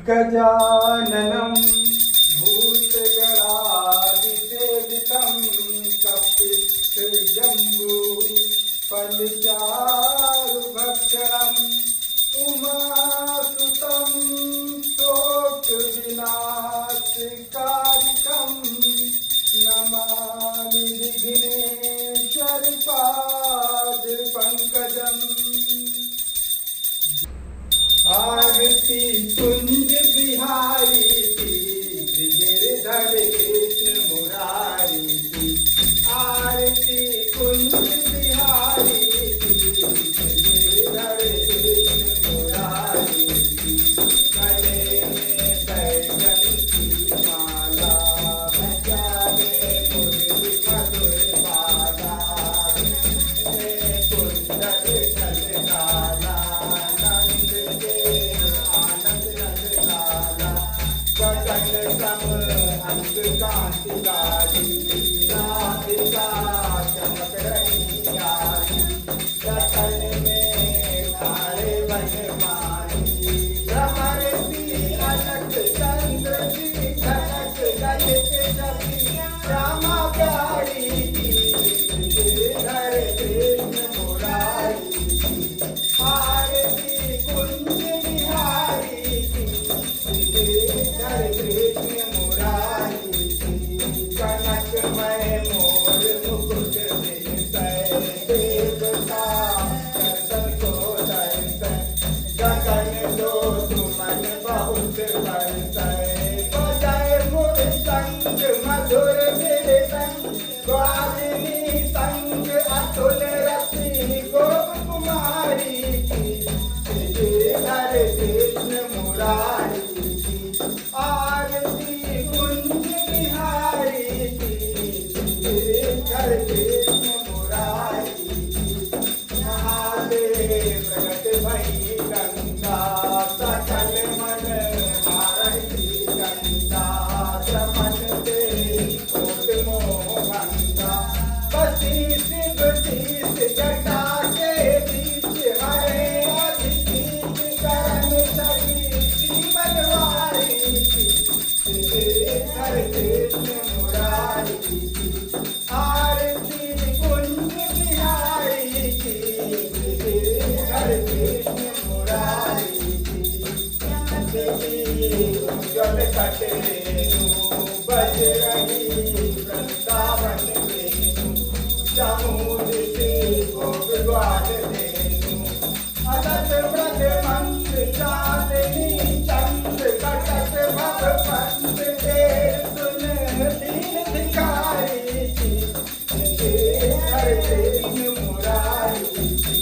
गजाननं भूतगणादिसेवितं कपित्थजम्बू फलचारुभक्षणम् उमासुतं शोकविनाशकारिकं नमामि विघ्नेश्वरपादपङ्कजम्। आरती कुंज बिहारी की गिरधर कृष्ण मुरारी की। आरती कुंज बिहारी की गिरधर कृष्ण मुरारी की। गले में बैगन की माला बजाए मुरली मधुर बाला कुंडल झलकाला नंद के आनंद नंद लाला। गगन सम अंग कांति गाली राधिका चमक रही आली। रतन में काले बनमाली भ्रमरती अलख चंद्र की झलक ललित रवि श्यामा प्यारी की। गिरधर कृष्ण मुरारी की। आरती कुंज बिहारी की गिरधर कृष्ण मुरारी की। कनकमय मोर मुकुट बिंदय देवता दर्शन को दर्शन। गगन दो सुमन बहुत बरसय बजाय मृदंग मधुर मृदंग। ग्वालिनी संग अतुल रति गोप कुमारी की। गिरधर कृष्ण मुरारी की। आरती कुंज बिहारी की गिरधर कृष्ण मुरारी की। महादेव प्रगट भई गंगा सकल मन हारती गंगा। चमन दे कोट मोह भंगा बसी शिव शीश जटा के बीच। हरे अभिजीत करण सभी बनवारी की। गिरधर कृष्ण मुरारी की। आरती कुंज बिहारी की गिरधर कृष्ण मुरारी की। उज्ज्वल कटेनु बजरंगी वृंदावन वेणु। जमुन से गोप ग्वाल धेनु अलग व्रज मंत्र चांदनी चंद्र कटक भव पंथ देर सुन दीन भिखारी की। गिरधर कृष्ण मुरारी की।